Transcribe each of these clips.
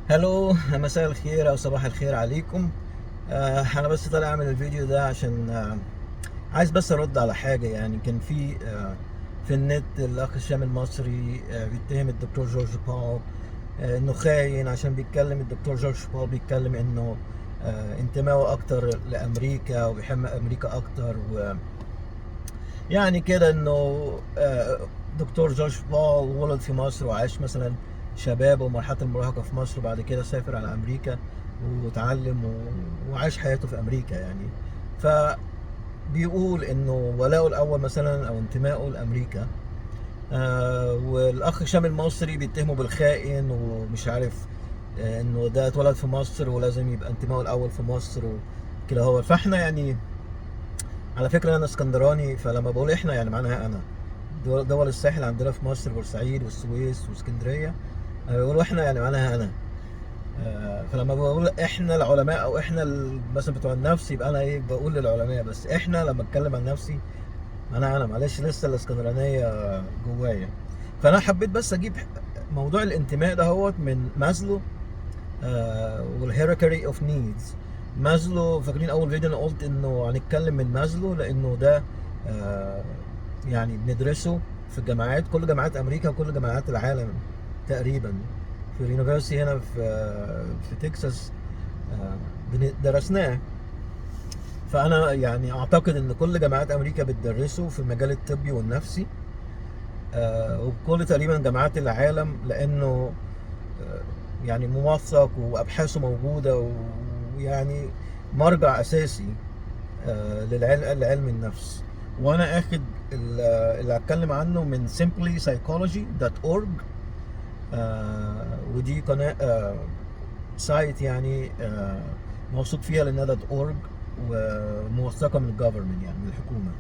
هلو، مساء الخير او صباح الخير عليكم. انا بس طالع اعمل الفيديو ده عشان عايز بس ارد على حاجه. يعني كان في النت الاخ هشام المصري بيتهم الدكتور جورج باول انه خاين، عشان بيتكلم الدكتور جورج باول بيتكلم انه انتمائه اكتر لامريكا وبيحب امريكا اكتر، يعني كده انه دكتور جورج بول ولد في مصر وعاش مثلا شبابه ومرحله المراهقه في مصر، وبعد كده سافر على امريكا وتعلم وعاش حياته في امريكا. يعني فبيقول انه ولاؤه الاول مثلا او انتمائه لامريكا. والاخ هشام المصري بيتهمه بالخائن ومش عارف، انه ده اتولد في مصر ولازم يبقى انتمائه الاول في مصر وكده. هو فاحنا يعني على فكرة أنا اسكندراني، فلما بقول إحنا يعني معناها أنا. دول الساحل عندنا في مصر بورسعيد والسويس واسكندرية، لما بيقولوا إحنا يعني معناها أنا. فلما بقول إحنا العلماء أو إحنا مثلا بتوع النفس، يبقى أنا إيه بقول للعلماء، بس إحنا لما أتكلم عن نفسي أنا معلش لسه الاسكندرانية جوايا. فأنا حبيت بس أجيب موضوع الانتماء ده هو من مازلو والهيراركي اوف نيدز. مازلو، فاكرين اول فيديو انا قلت انه هنتكلم من مازلو لانه ده آه، يعني بندرسه في الجامعات، كل جامعات امريكا وكل جامعات العالم تقريبا. في اليونيفرسيتي هنا في تكساس درسناه. فانا يعني اعتقد ان كل جامعات امريكا بتدرسه في المجال الطبي والنفسي، وكل تقريبا جامعات العالم، لانه آه، يعني موثق وابحاثه موجوده، ويعني مرجع اساسي لعلم النفس. وانا اخد اللي هتكلم عنه من simplypsychology.org. ودي قناه سايت يعني موثوق فيها لانها .org وموثقه من الجفرمنت، يعني من الحكومه.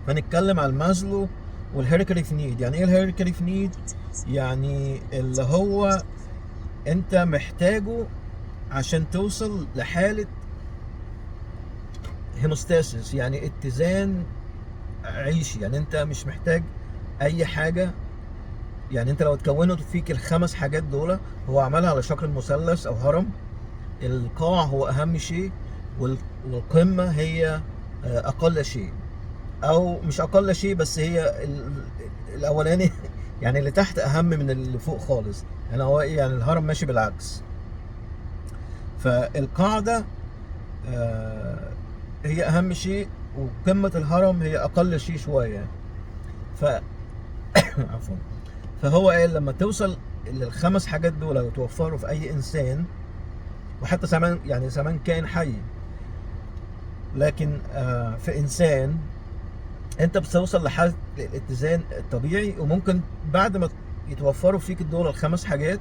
فنتكلم على مازلو والهيراركي اوف نيد. يعني ايه الهيراركي اوف نيد؟ يعني اللي هو انت محتاجه عشان توصل لحالة هيموستاسيس، يعني اتزان عيشي. يعني انت مش محتاج اي حاجة. يعني انت لو اتكونت فيك الخمس حاجات دول، هو عملها على شكل مثلث او هرم. القاع هو اهم شيء، والقمة هي اقل شيء، او مش اقل شيء بس هي الاولاني يعني اللي تحت اهم من اللي فوق خالص. يعني هو ايه؟ يعني الهرم ماشي بالعكس. فالقاعدة آه، هي اهم شيء، وقمة الهرم هي اقل شيء شوية. ف عفوا. فهو ايه؟ لما توصل للخمس حاجات دول وتوفروا في اي انسان، وحتى زمان يعني زمان كائن حي، لكن في انسان انت بتوصل لحالة الاتزان الطبيعي. وممكن بعد ما يتوفروا فيك دول الخمس حاجات،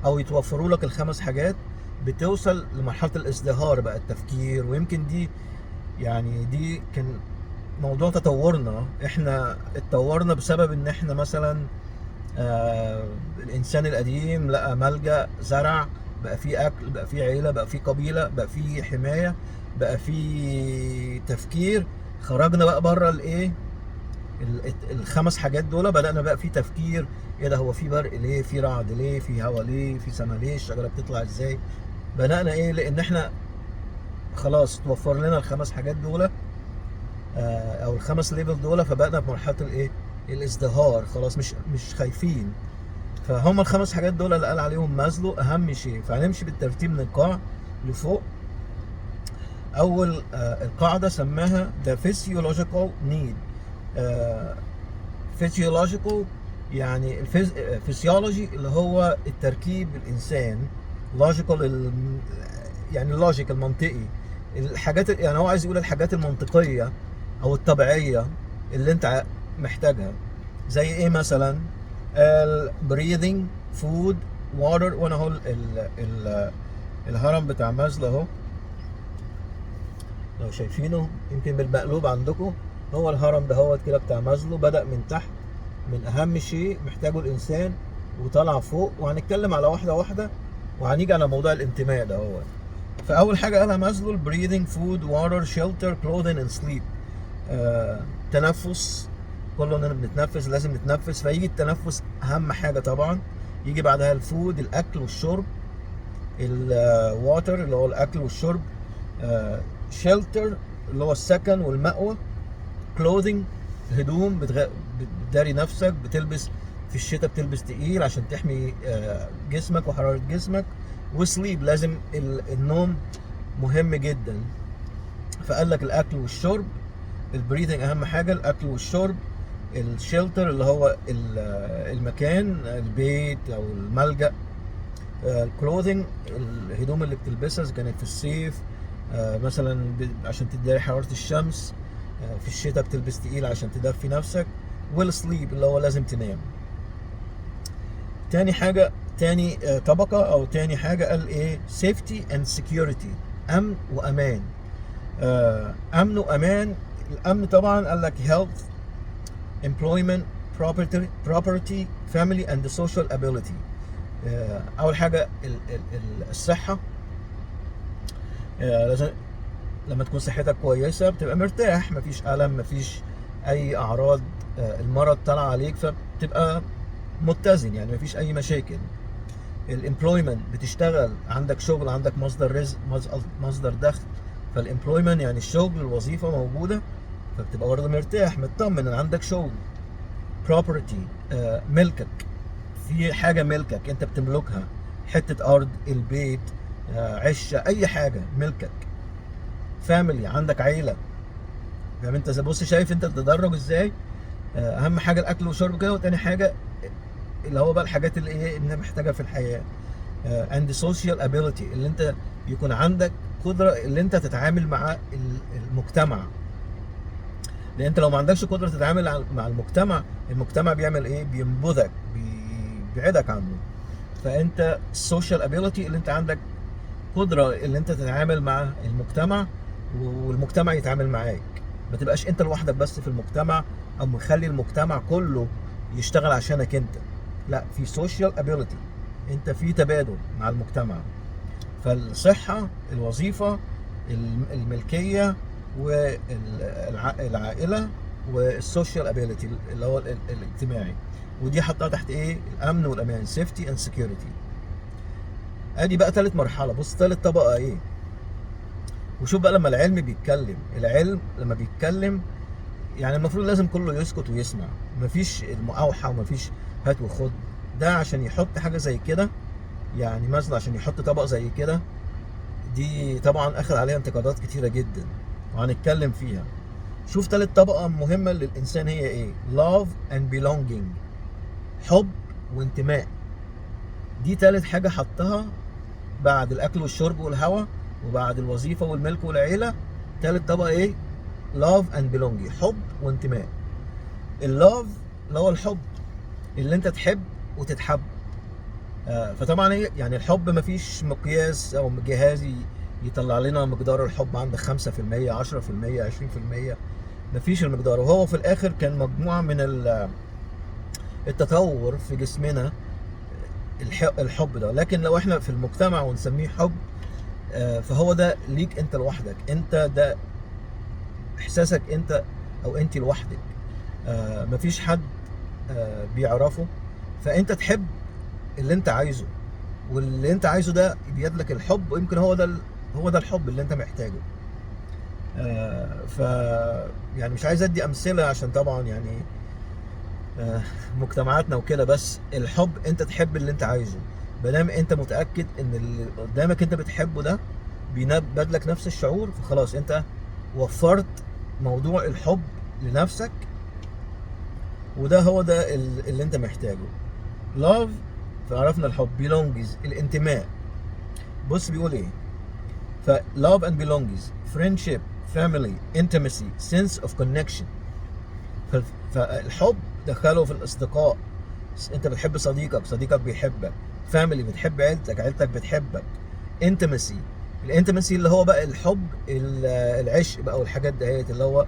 او يتوفروا لك الخمس حاجات، بتوصل لمرحلة الازدهار بقى التفكير. ويمكن دي يعني دي كان موضوع تطورنا. احنا اتطورنا بسبب ان احنا مثلا الانسان القديم لقى ملجأ، زرع، بقى فيه اكل، بقى فيه عيلة، بقى فيه قبيلة، بقى فيه حماية، بقى فيه تفكير. خرجنا بقى بره الايه، الخمس حاجات دول، بدأنا بقى في تفكير. ايه ده؟ هو في برق ليه؟ في رعد ليه؟ في هوا ليه؟ في سما ليه؟ الشجرة بتطلع ازاي؟ بدأنا ايه؟ لان احنا خلاص توفر لنا الخمس حاجات دول، او الخمس ليفل دول. فبقنا في مرحله الايه، الازدهار. خلاص مش خايفين. فهم الخمس حاجات دول اللي قال عليهم مازلو اهم شيء. فهنمشي بالترتيب من القاع لفوق. اول القاعده سماها the physiological need. physiological يعني الفسيولوجي اللي هو التركيب الانسان. logical يعني اللوجيك المنطقي. الحاجات يعني هو عايز يقول الحاجات المنطقيه او الطبيعيه اللي انت محتاجها. زي ايه مثلا؟ البريذنج، فود، واتر. وانا اهو الهرم بتاع مازلو اهو، لو شايفينه يمكن بالمقلوب عندكم. هو الهرم ده هو كده بتاع مازلو، بدأ من تحت، من اهم شيء محتاجه الانسان، وطلع فوق. وهنتكلم على واحده واحده، وهنيجي على موضوع الانتماء ده هو. فاول حاجه قالها مازلو: البريذنج، فود، واتر، شيلتر، كلوذينج اند سليب. تنفس. كلنا بنتنفس، لازم نتنفس. فيجي التنفس اهم حاجه طبعا. يجي بعدها الفود، الاكل والشرب. الواتر اللي هو الاكل والشرب. شيلتر اللي هو السكن والمأوى. كلوذينج هدوم بتداري نفسك، بتلبس في الشتاء بتلبس تقيل عشان تحمي جسمك وحرارة جسمك. وسليب لازم النوم مهم جدا. فقال لك الاكل والشرب. البريثنج اهم حاجه، الاكل والشرب. الشيلتر اللي هو المكان، البيت او الملجأ. الكلوذينج الهدوم اللي بتلبسها اذا كانت في الصيف مثلا عشان تداري حراره الشمس. في الشتاء بتلبس تقيل عشان تدفي نفسك. والسليب اللي هو لازم تنام. تاني طبقه او تاني حاجه قال ايه؟ سيفتي اند سكيورتي، امن وامان. امن وامان. الامن طبعا قال لك health, employment, property, family and social ability. اول حاجه الصحه. لازم لما تكون صحتك كويسه بتبقى مرتاح، مفيش الم، مفيش اي اعراض المرض طالع عليك، فبتبقى متزن، يعني مفيش اي مشاكل. الامبلويمنت بتشتغل، عندك شغل، عندك مصدر رزق، مصدر دخل. فالامبلويمنت يعني الشغل، الوظيفه موجوده، فبتبقى برضه مرتاح مطمن ان عندك شغل. بروبرتي ملكك، في حاجه ملكك انت بتملكها، حته ارض، البيت، عشه، اي حاجه ملكك. فاميلي عندك عيله. فاهم انت؟ بص شايف انت التدرج ازاي؟ اهم حاجه الاكل والشرب كده، وتاني حاجه اللي هو بقى الحاجات اللي ايه اللي محتاجها في الحياه. and social ability اللي انت يكون عندك قدره اللي انت تتعامل مع المجتمع. لان انت لو ما عندكش قدره تتعامل مع المجتمع بيعمل ايه؟ بينبذك، بيبعدك عنه. فانت social ability اللي انت عندك قدره اللي انت تتعامل مع المجتمع والمجتمع يتعامل معاك. ما تبقاش انت لوحدك بس في المجتمع او مخلي المجتمع كله يشتغل عشانك انت. لا، في social ability، انت في تبادل مع المجتمع. فالصحه، الوظيفه، الملكيه، والعائله، والسوشيال ابيليتي اللي هو الاجتماعي. ودي حطها تحت ايه؟ الامن والامان، سيفتي اند سكيورتي. ادي بقى ثالث مرحله. بص ثالث طبقه ايه؟ وشوف بقى لما العلم لما بيتكلم يعني المفروض لازم كله يسكت ويسمع، مفيش المقاوحه ومفيش هات وخد. ده عشان يحط حاجه زي كده، يعني مثلا عشان يحط طبق زي كده، دي طبعا اخذ عليها انتقادات كتيره جدا وهنتكلم فيها. شوف تالت طبقه مهمه للانسان هي ايه؟ love and belonging، حب وانتماء. دي تالت حاجه حطها بعد الاكل والشرب والهواء وبعد الوظيفه والملك والعيله. تالت طبقه ايه؟ love and belonging، حب وانتماء. اللاف اللي هو الحب، اللي انت تحب وتتحب. فطبعا يعني الحب مفيش مقياس او جهاز يطلع لنا مقدار الحب عندك 5%، 10%، 20%. مفيش المقدار. وهو في الاخر كان مجموعه من التطور في جسمنا الحب ده. لكن لو احنا في المجتمع ونسميه حب، فهو ده ليك انت لوحدك، انت ده احساسك انت او انت لوحدك. مفيش حد بيعرفه. فانت تحب اللي انت عايزه، واللي انت عايزه ده بيد لك الحب، ويمكن هو ده الحب اللي انت محتاجه. ف يعني مش عايز ادي امثله عشان طبعا يعني مجتمعاتنا وكده، بس الحب انت تحب اللي انت عايزه. بلام انت متاكد ان اللي قدامك انت بتحبه ده بينبذ لك نفس الشعور، فخلاص انت وفرت موضوع الحب لنفسك، وده هو ده اللي انت محتاجه. love، فعرفنا الحب. belongs الانتماء. بص بيقول ايه؟ ف love and belongs friendship, family, intimacy, sense of connection. فالحب دخله في الاصدقاء، انت بتحب صديقك، صديقك بيحبك. family بتحب عيلتك، عيلتك بتحبك. intimacy، الانتمسي اللي هو بقى الحب، العشق بقى والحاجات دهيت اللي هو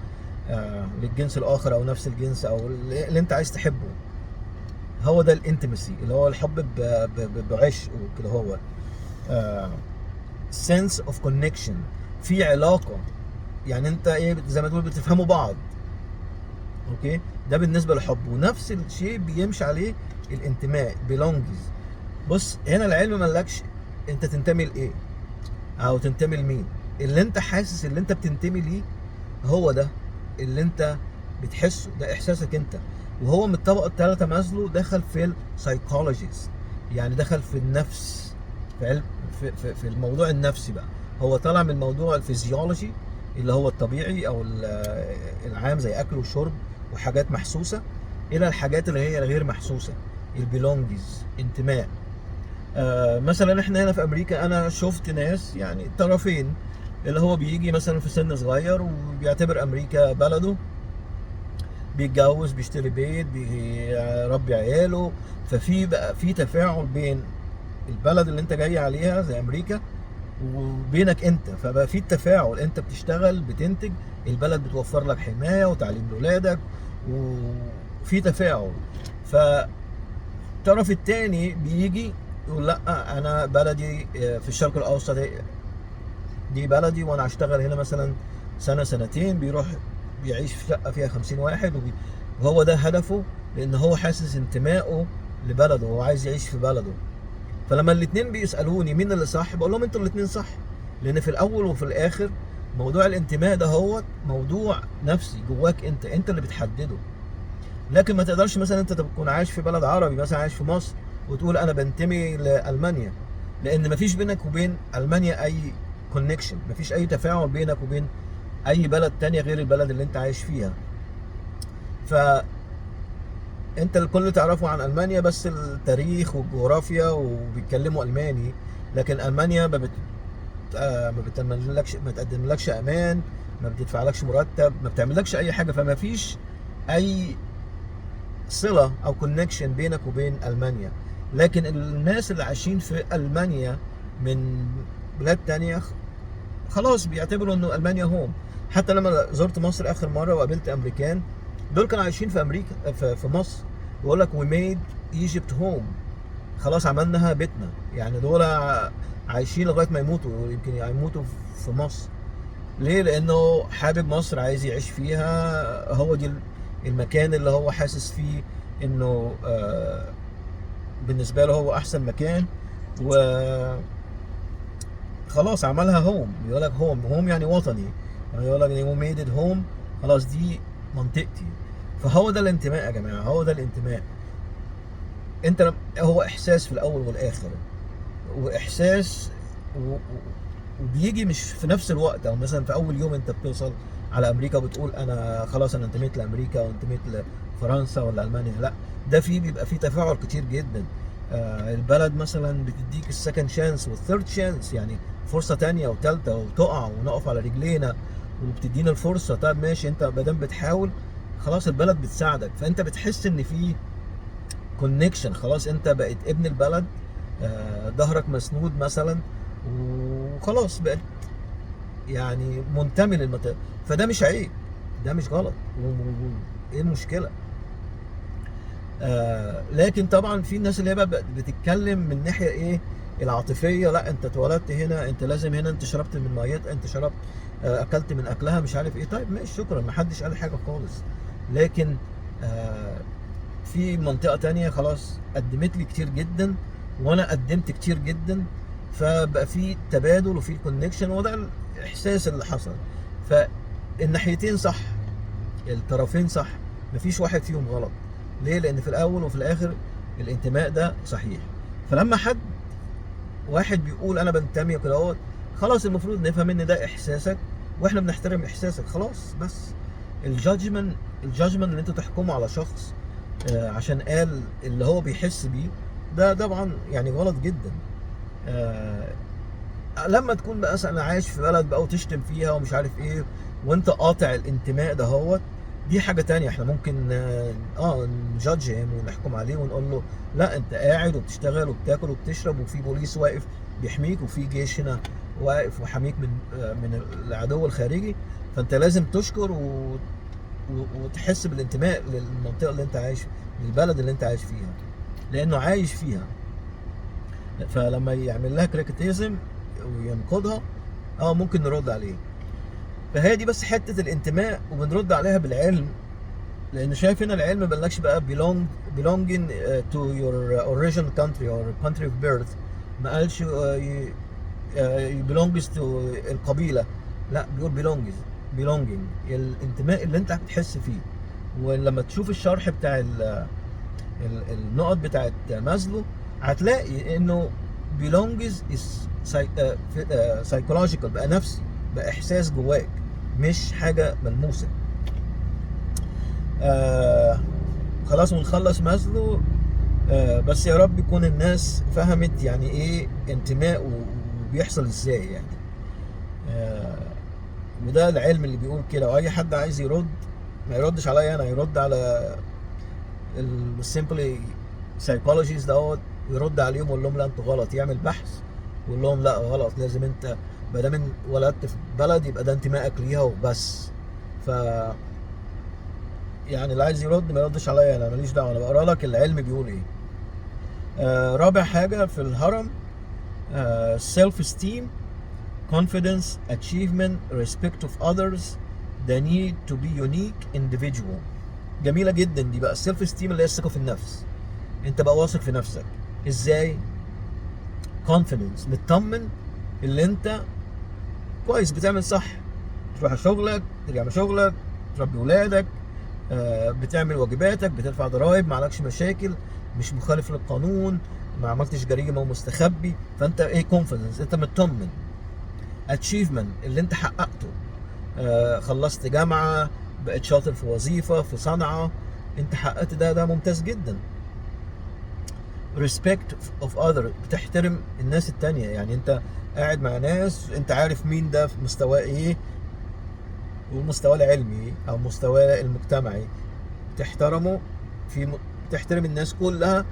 للجنس الاخر او نفس الجنس او اللي انت عايز تحبه. هو ده الانتمسي اللي هو الحب بعشق وكده. هو sense of connection، في علاقه، يعني انت ايه زي ما تقول بتفهموا بعض. اوكي، ده بالنسبه للحب. ونفس الشيء بيمشي عليه الانتماء belongs. بص هنا العلم ملكش انت تنتمي لايه او تنتمي لمين. اللي انت حاسس اللي انت بتنتمي ليه هو ده اللي انت بتحسه، ده احساسك انت. وهو من الطبقه الثالثه مازلو دخل في السايكولوجيز، يعني دخل في النفس، في علم في الموضوع النفسي بقى. هو طالع من موضوع الفيزيولوجي اللي هو الطبيعي او العام زي اكل وشرب وحاجات محسوسه، الى الحاجات اللي هي غير محسوسه، البيلونجز، انتماء. مثلا احنا هنا في امريكا انا شفت ناس يعني طرفين، اللي هو بيجي مثلا في سن صغير وبيعتبر امريكا بلده، بيتجوز بيشتري بيت بيربي عياله، ففي بقى في تفاعل بين البلد اللي انت جاي عليها زي امريكا وبينك انت، فبقى في التفاعل، انت بتشتغل بتنتج، البلد بتوفر لك حمايه وتعليم لاولادك وفي تفاعل. فالطرف الثاني بيجي يقول لا انا بلدي في الشرق الاوسط، دي بلدي وانا هشتغل هنا مثلا سنه سنتين، بيروح بيعيش في شقه فيها 50 واحد وهو ده هدفه، لان هو حاسس انتمائه لبلده، هو عايز يعيش في بلده. فلما الاثنين بيسالوني مين اللي صح، بقول لهم انتوا الاثنين صح، لان في الاول وفي الاخر موضوع الانتماء ده هو موضوع نفسي جواك انت اللي بتحدده. لكن ما تقدرش مثلا انت تكون عايش في بلد عربي، مثلا عايش في مصر، وتقول انا بنتمي لالمانيا، لان مفيش بينك وبين المانيا اي كونكشن، مفيش اي تفاعل بينك وبين اي بلد تانية غير البلد اللي انت عايش فيها. فانت الكل اللي تعرفه عن المانيا بس التاريخ والجغرافيا وبيتكلموا الماني، لكن المانيا ما بتملكش، ما تقدملكش امان، ما بتدفعلكش مرتب، ما بتعملكش اي حاجه، فما فيش اي صله او كونكشن بينك وبين المانيا. لكن الناس اللي عايشين في المانيا من بلاد تانية خلاص بيعتبروا انه المانيا هوم. حتى لما زرت مصر اخر مره وقابلت امريكان، دول كانوا عايشين في امريكا في مصر، بيقول لك وي ميد ايجيبت هوم، خلاص عملناها بيتنا. يعني دول عايشين لغايه ما يموتوا، يمكن يموتوا في مصر. ليه؟ لانه حابب مصر، عايز يعيش فيها، هو دي المكان اللي هو حاسس فيه انه بالنسبه له هو احسن مكان، وخلاص عملها هوم. يقول لك هوم يعني وطني، يعني يقول لك هو ميد ات هوم، خلاص دي منطقتي. فهو ده الانتماء يا جماعه، هو ده الانتماء. انت هو احساس في الاول والاخر، واحساس وبيجي مش في نفس الوقت، او مثلا في اول يوم انت بتوصل على امريكا وبتقول انا خلاص انا انتميت لامريكا وانتميت لفرنسا ولا المانيا، لا، ده بيبقى فيه تفاعل كتير جدا. البلد مثلا بتديك السكند شانس والثيرد شانس، يعني فرصه تانية وثالثه، وتقع ونقف على رجلينا وبتدينا الفرصه. طب ماشي، انت ما دام بتحاول خلاص البلد بتساعدك، فانت بتحس ان في كونكشن، خلاص انت بقيت ابن البلد، ظهرك مسنود مثلا، وخلاص بقت يعني منتمي للمنطقه. فده مش عيب، ده مش غلط، ايه المشكله؟ لكن طبعا في الناس اللي هي بقى بتتكلم من ناحيه ايه، العاطفيه، لا انت اتولدت هنا، انت لازم هنا، انت شربت من ميتها، انت شربت اكلت من اكلها، مش عارف ايه. طيب ماشي، شكرا، ما حدش قال حاجه خالص. لكن في منطقه تانية خلاص قدمت لي كتير جدا وانا قدمت كتير جدا، فبقى في تبادل وفي كونكشن، وده الاحساس اللي حصل. فالناحيتين صح، الطرفين صح، مفيش واحد فيهم غلط. ليه؟ لان في الاول وفي الاخر الانتماء ده صحيح. فلما واحد بيقول انا بنتمي كده اهوت، خلاص المفروض نفهم ان ده احساسك، واحنا بنحترم احساسك، خلاص. بس الجادجمنت اللي انت تحكمه على شخص عشان قال اللي هو بيحس بيه، ده طبعا يعني غلط جدا. لما تكون بقى مثلا عايش في بلد بقى وتشتم فيها ومش عارف ايه، وانت قاطع الانتماء ده هوت، دي حاجه تانية. احنا ممكن نجادج ونحكم عليه ونقول له لا، انت قاعد وبتشتغل وبتاكل وبتشرب، وفي بوليس واقف بيحميك، وفي جيش هنا واقف وحميك من العدو الخارجي، فانت لازم تشكر وتحس بالانتماء للمنطقه اللي انت عايش، للبلد اللي انت عايش فيها، لانه عايش فيها. فلما يعمل لها كريتيزم وينقضها، ممكن نرد عليه. فهي دي بس حته الانتماء، وبنرد عليها بالعلم لان شايف هنا العلم مبلكش بقى belonging to your original country or country of birth. ما قالش belongs to القبيله، لا بيقول belonging الانتماء اللي انت بتحس فيه. ولما تشوف الشرح بتاع النقط بتاعت مازلو هتلاقي انه belongs is psychological، بقى نفسي، بقى احساس جواك مش حاجه ملموسه. خلاص ونخلص مازلو. بس يا رب يكون الناس فهمت يعني ايه انتماء وبيحصل ازاي يعني. وده العلم اللي بيقول كده، واي حد عايز يرد ما يردش عليا انا، يرد على السيمبلي سايكولوجيز دوت، ويرد عليهم ويقول لهم لا انتوا غلط، يعمل بحث ويقول لهم لا غلط، لازم انت ما دام ولدت في بلد يبقى ده انتمائك ليها وبس. ف يعني اللي عايز يرد ما يردش عليا انا، ماليش دعوه، انا بقرا لك العلم بيقول ايه. رابع حاجه في الهرم self esteem, confidence, achievement, respect of others, the need to be unique individual. جميله جدا دي بقى. السيلف استيم اللي هي الثقه في النفس، انت بقى واثق في نفسك ازاي؟ confidence مطمن اللي انت كويس، بتعمل صح، تروح شغلك، ترجع من شغلك، تربي ولادك، بتعمل واجباتك، بتدفع ضرائب، ما عليكش مشاكل، مش مخالف للقانون، ما عملتش جريمه ومستخبي، فانت ايه؟ كونفيدنس، انت مطمن. اتشيفمنت اللي انت حققته، خلصت جامعه، بقيت شاطر في وظيفه، في صنعه، انت حققت ده ممتاز جدا. respect of other بتحترم الناس التانية، يعني انت قاعد مع ناس انت عارف مين ده في مستواه ايه ومستواه العلمي او مستواه المجتمعي، تحترمه، تحترم الناس كلها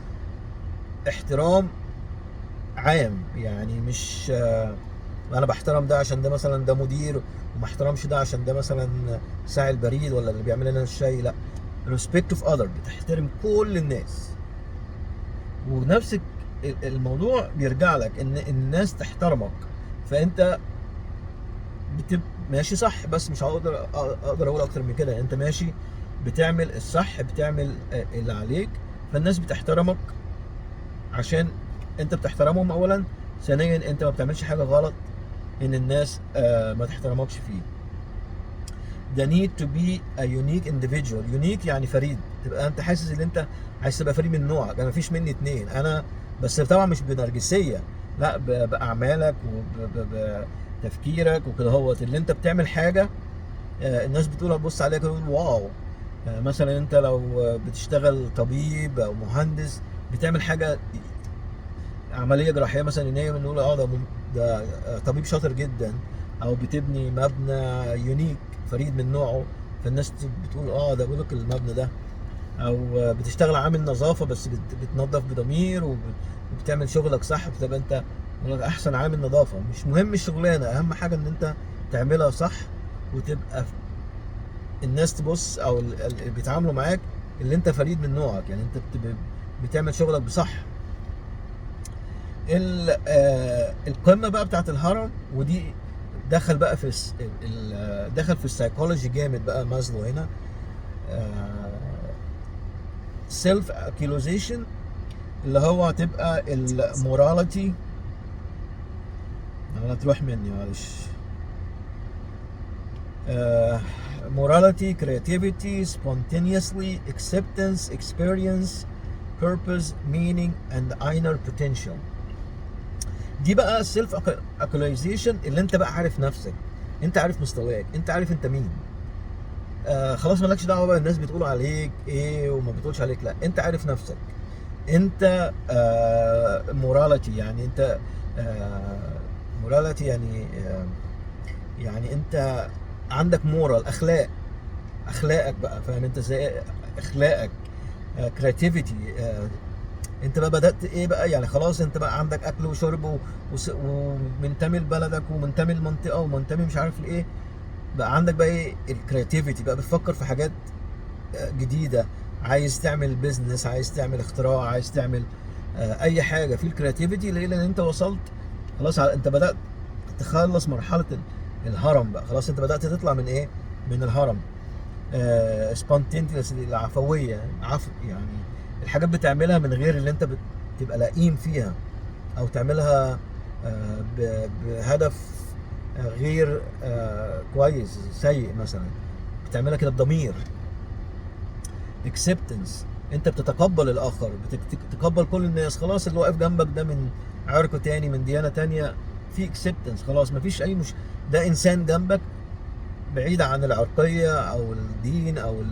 احترام عام، يعني مش انا بحترم ده عشان ده مثلا ده مدير، وما احترمش ده عشان ده مثلا ساعي البريد ولا اللي بيعمل لنا الشاي، لا. respect of other بتحترم كل الناس. ونفس الموضوع بيرجع لك ان الناس تحترمك، فانت ماشي صح، بس مش اقدر اقول اكتر من كده. انت ماشي بتعمل الصح، بتعمل اللي عليك، فالناس بتحترمك عشان انت بتحترمهم اولا، ثانيا انت ما بتعملش حاجه غلط ان الناس ما تحترمكش فيه. the need to be a unique individual. unique يعني فريد، تبقى انت حاسس ان انت عايز تبقى فريد من نوعك، انا مفيش مني اتنين، انا بس طبعا مش بنرجسيه، لا، باعمالك وبتفكيرك وكده، هوت اللي انت بتعمل حاجه الناس بتقول، بص عليك تقول واو. مثلا انت لو بتشتغل طبيب او مهندس، بتعمل حاجه عمليه جراحيه مثلا، ان هي بنقول ده طبيب شاطر جدا، او بتبني مبنى يونيك فريد من نوعه، فالناس بتقول ده بيقول لك المبنى ده، او بتشتغل عامل نظافه بس بتنظف بضمير وبتعمل شغلك صح، بتبقى انت احسن عامل نظافه. مش مهم الشغلانه، اهم حاجه ان انت تعملها صح، وتبقى الناس تبص او اللي بيتعاملوا معاك اللي انت فريد من نوعك، يعني انت بتعمل شغلك بصح. القمه بقى بتاعت الهرم، ودي دخل بقى في دخل في السايكولوجي جامد بقى مازلو هنا. سيلف اكيوزيشن اللي هو هتبقى الموراليتي، انا تروح مني معلش. morality, creativity, spontaneously, acceptance, experience, purpose, meaning and inner potential. دي بقى السيلف اكولايزيشن، اللي انت بقى عارف نفسك، انت عارف مستواك، انت عارف انت مين. خلاص مالكش دعوه بقى الناس بتقول عليك ايه وما بتقولش عليك، لا، انت عارف نفسك. انت موراليتي يعني انت موراليتي يعني انت عندك مورال، اخلاقك بقى، فاهم انت ازاي اخلاقك. كرياتيفيتي، انت بقى بدات ايه بقى، يعني خلاص انت بقى عندك اكل وشرب ومنتمي لبلدك ومنتمي لمنطقه ومنتمي مش عارف لايه، بقى عندك بقى ايه الكرياتيفيتي، بقى بتفكر في حاجات جديده، عايز تعمل بيزنس، عايز تعمل اختراع، عايز تعمل اي حاجه في الكرياتيفيتي، لان انت وصلت خلاص، انت بدات تخلص مرحله الهرم بقى، خلاص انت بدات تطلع من ايه، من الهرم. سبونتينيوس، العفويه، يعني الحاجات بتعملها من غير اللي انت تبقى لئيم فيها، او تعملها بهدف غير كويس، سيء مثلا، بتعملها كده بضمير. اكسبتنس، انت بتتقبل الاخر، بتتقبل كل الناس، خلاص اللي واقف جنبك ده من عرق تاني، من ديانه تانيه، في اكسبتنس، خلاص مفيش اي ده انسان جنبك بعيد عن العرقيه او الدين او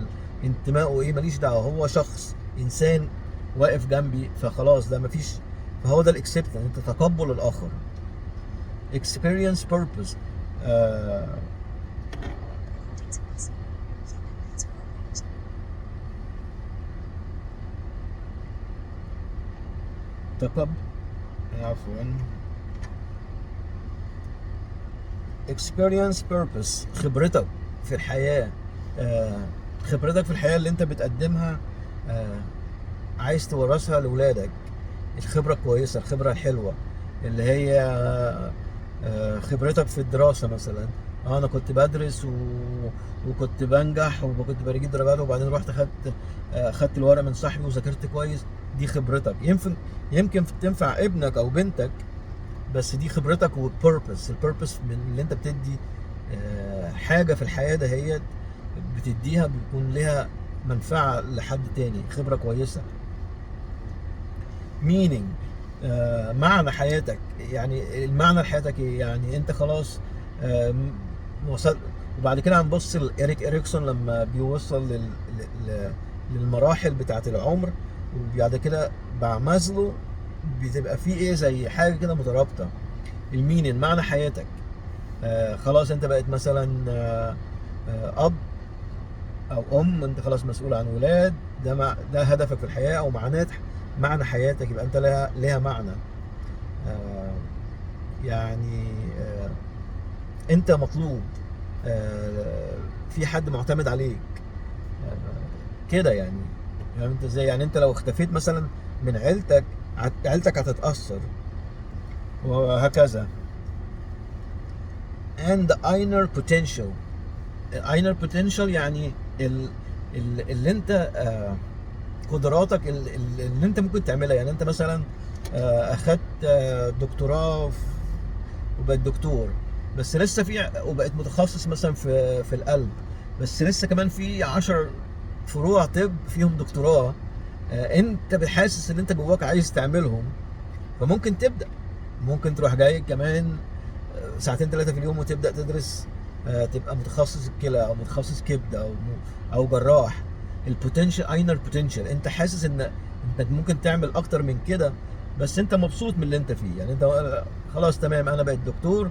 انتمائه ايه، ماليش دعوه، هو شخص انسان واقف جنبي، فخلاص ده مفيش. فهو ده الاكسبتنس، انت تقبل الاخر. experience purpose، آه تقب عفوا experience purpose، خبرتك في الحياة، آه خبرتك في الحياة اللي انت بتقدمها، آه عايز تورثها لأولادك، الخبرة الكويسة، الخبرة الحلوة، اللي هي خبرتك في الدراسة مثلا. انا كنت بدرس وكنت بنجح وكنت بجيب درجات، وبعدين رحت خدت الورق من صاحبي وذاكرت كويس، دي خبرتك. يمكن تنفع ابنك او بنتك، بس دي خبرتك. والبيربس، البيربس من اللي انت بتدي حاجة في الحياة ده، هي بتديها بيكون لها منفعة لحد تاني، خبرة كويسة. meaning، معنى حياتك، يعني المعنى لحياتك ايه؟ يعني انت خلاص وصل. وبعد كده هنبص لإيريك إريكسون لما بيوصل للمراحل بتاعة العمر، وبعد كده بعمزله بتبقى فيه ايه، زي حاجة كده مترابطة. المينين، معنى حياتك، خلاص انت بقيت مثلا اب او ام، انت خلاص مسؤول عن ولاد، ده هدفك في الحياه، او معنى حياتك، يبقى انت لها معنى. آه، يعني انت مطلوب، في حد معتمد عليك، كده يعني. يعني انت ازاي، يعني انت لو اختفيت مثلا من عيلتك، عيلتك هتتاثر، وهكذا. and the inner potential، inner potential يعني اللي انت قدراتك اللي انت ممكن تعملها. يعني انت مثلا اخدت دكتوراه وبقيت دكتور، بس لسه وبقيت متخصص مثلا في القلب، بس لسه كمان في 10 فروع طب فيهم دكتوراه، انت بتحسس ان انت جواك عايز تعملهم، فممكن تبدا، ممكن تروح جاي كمان ساعتين 3 في اليوم وتبدا تدرس، تبقى متخصص الكلى او متخصص كبده او جراح. البوتنشال، اينر بوتنشال، انت حاسس انك ممكن تعمل اكتر من كده، بس انت مبسوط من اللي انت فيه. يعني انت خلاص تمام، انا بقيت دكتور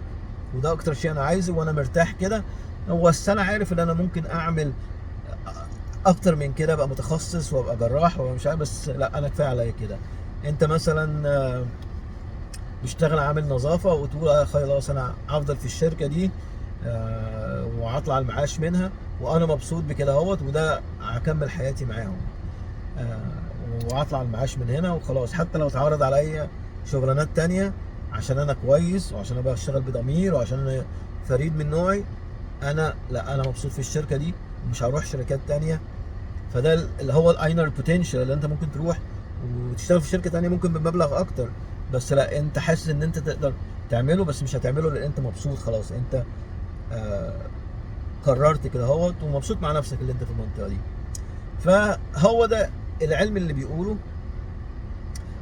وده اكتر شيء انا عايزه وانا مرتاح كده، بس انا عارف ان انا ممكن اعمل اكتر من كده، ابقى متخصص وابقى جراح وابقى مش عارف، بس لا انا كفايه عليا كده. انت مثلا بيشتغل عامل نظافه وتقول خلاص انا هفضل في الشركه دي وهطلع المعاش منها وانا مبسوط بكده اهوت، وده هكمل حياتي معاهم، وهطلع المعاش من هنا وخلاص، حتى لو اتعرض عليا شغلانات تانية عشان انا كويس وعشان انا بشتغل بضمير وعشان انا فريد من نوعي، انا مبسوط في الشركه دي ومش هروح شركات تانية. فده اللي هو الاينر بوتنشال، اللي انت ممكن تروح وتشتغل في شركه تانية ممكن بمبلغ اكتر، بس لا انت حاسس ان انت تقدر تعمله، بس مش هتعمله لان انت مبسوط خلاص، انت آه قررت كده اهوت ومبسوط مع نفسك اللي انت في المنطقه دي. فهو ده العلم اللي بيقوله.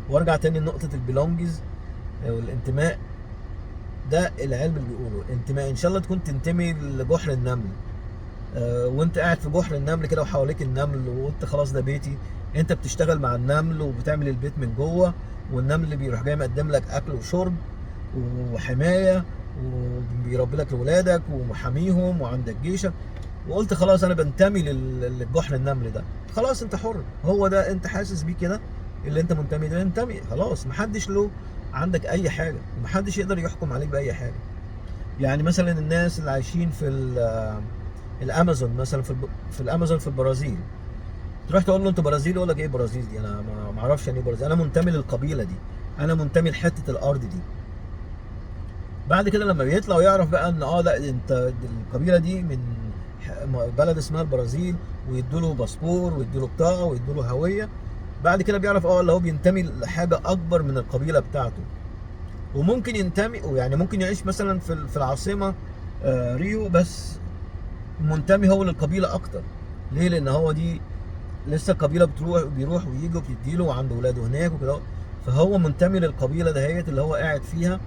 وارجع تاني لنقطه البيلونجز والانتماء، ده العلم اللي بيقوله انتماء. ان شاء الله تكون تنتمي لجحر النمل، وانت قاعد في جحر النمل كده وحواليك النمل وانت خلاص ده بيتي، انت بتشتغل مع النمل وبتعمل البيت من جوه، والنمل اللي بيروح جاي مقدم لك اكل وشرب وحمايه، وبيربي لك لاولادك ومحاميهم وعندك جيشك، وقلت خلاص انا بنتمي للجحر النمل ده، خلاص انت حر. هو ده انت حاسس بيه كده، اللي انت منتمي ده انتمي، خلاص محدش له عندك اي حاجه، ومحدش يقدر يحكم عليك باي حاجه. يعني مثلا الناس اللي عايشين في الامازون مثلا، في الامازون في البرازيل، تروح تقول له انت برازيلي، يقول لك ايه برازيل دي، انا ما اعرفش يعني ايه برازيل، انا منتمي للقبيله دي، انا منتمي لحته الارض دي. بعد كده لما بيطلع ويعرف بقى ان لا انت القبيله دي من بلد اسمها البرازيل، ويدوا له باسبور ويدوا له بطاقه ويدوا له هويه. بعد كده بيعرف اللي هو بينتمي لحاجه اكبر من القبيله بتاعته. وممكن ينتمي، يعني ممكن يعيش مثلا في العاصمه ريو، بس منتمي هو للقبيله اكتر. ليه؟ لان هو دي لسه القبيله بيروح ويجي وبتديله، وعنده ولاده هناك وكده. فهو منتمي للقبيله دهيت اللي هو قاعد فيها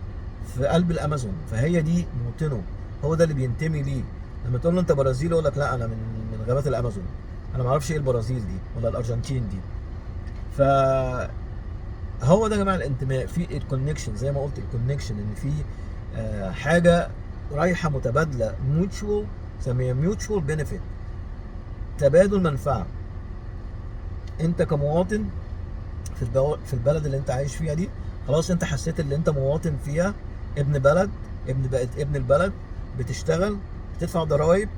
في قلب الامازون، فهي دي موطنه، هو ده اللي بينتمي ليه. لما تقول له انت برازيلي يقول لك لا انا من غابات الامازون، انا ما اعرفش ايه البرازيل دي ولا الارجنتين دي. فهو ده يا جماعه الانتماء، في الكونكشن زي ما قلت، الكونكشن ان في حاجه رايحه متبادله، ميوتشوال، سميها ميوتشوال بينيفيت، تبادل منفعه. انت كمواطن في البلد اللي انت عايش فيها دي، خلاص انت حسيت ان انت مواطن فيها، ابن بلد، بقت ابن البلد، بتشتغل، بتدفع ضرائب،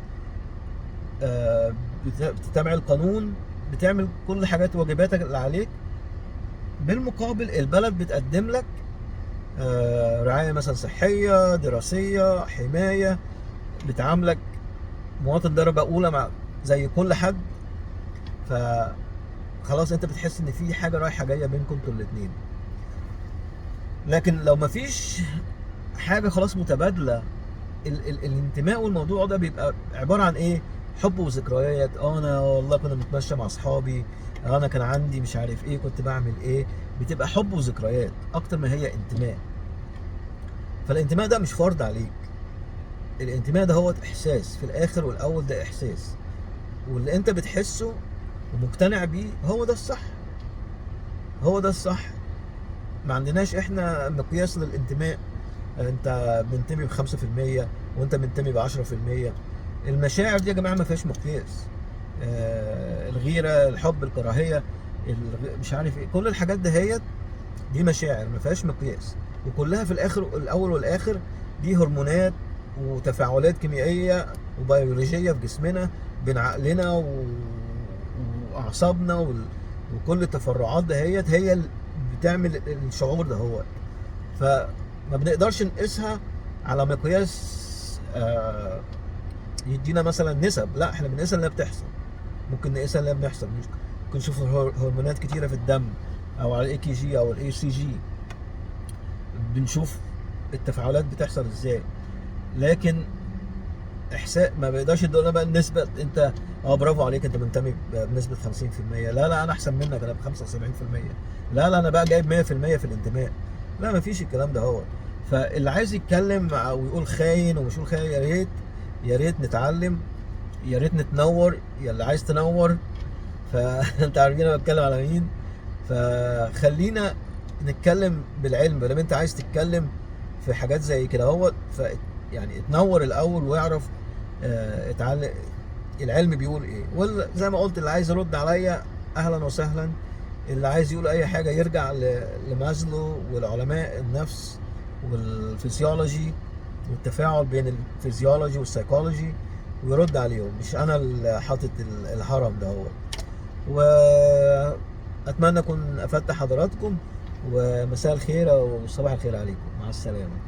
بتتابع القانون، بتعمل كل حاجات واجباتك اللي عليك. بالمقابل البلد بتقدم لك رعاية مثلا صحية، دراسية، حماية، بتعاملك مواطن درجة أولى مع زي كل حد. فخلاص انت بتحس ان في حاجة رايحة جاية بينكم انتوا الاتنين. لكن لو مفيش حاجة خلاص متبادلة، الانتماء والموضوع ده بيبقى عبارة عن ايه؟ حب وذكريات. انا والله كنا بنتمشى مع اصحابي، انا كان عندي مش عارف ايه، كنت بعمل ايه. بتبقى حب وذكريات اكتر ما هي انتماء. فالانتماء ده مش فرض عليك، الانتماء ده هو احساس في الاخر والاول، ده احساس، واللي انت بتحسه ومقتنع بيه هو ده الصح، هو ده الصح. ما عندناش احنا مقياس للانتماء، انت منتمي ب 5% وانت منتمي ب 10%. المشاعر دي يا جماعه ما فيهاش مقياس. الغيره، الحب، الكراهيه، مش عارف ايه، كل الحاجات دهيت دي مشاعر ما فيهاش مقياس، وكلها في الاخر، الاول والاخر، دي هرمونات وتفاعلات كيميائيه وبيولوجيه في جسمنا بين عقلنا واعصابنا وكل التفرعات دهيت هي اللي بتعمل الشعور ده. هو فما بنقدرش نقيسها على مقياس يدينا مثلا نسب، لا احنا بنقيسها اللي بتحصل. ممكن نقيسها اللي بنحصل، ممكن نشوف هرمونات كتيره في الدم، او على الاي كي جي او الاي سي جي، بنشوف التفاعلات بتحصل ازاي. لكن احساس ما بيقدرش يدونا بقى النسبه، انت برافو عليك انت منتمي بنسبه 50%، لا انا احسن منك انا ب 75%، لا انا بقى جايب 100% في الانتماء. لا مفيش الكلام ده. هو فاللي عايز يتكلم ويقول خاين ومش يقول خاين، يا ريت نتعلم، يا ريت نتنور، يا اللي عايز تنور. فانت عارفين انا بتكلم على مين. فخلينا نتكلم بالعلم، لما انت عايز تتكلم في حاجات زي كده هو يعني اتنور الاول واعرف اتعلم العلم بيقول ايه. وزي ما قلت اللي عايز يرد عليا اهلا وسهلا، اللي عايز يقول اي حاجه يرجع لمازلو والعلماء النفس والفسيولوجي والتفاعل بين الفسيولوجي والسيكولوجي، ويرد عليهم، مش انا اللي حاطط الهرم ده. هو واتمنى اكون افدت حضراتكم، ومساء الخير وصباح الخير عليكم، مع السلامه.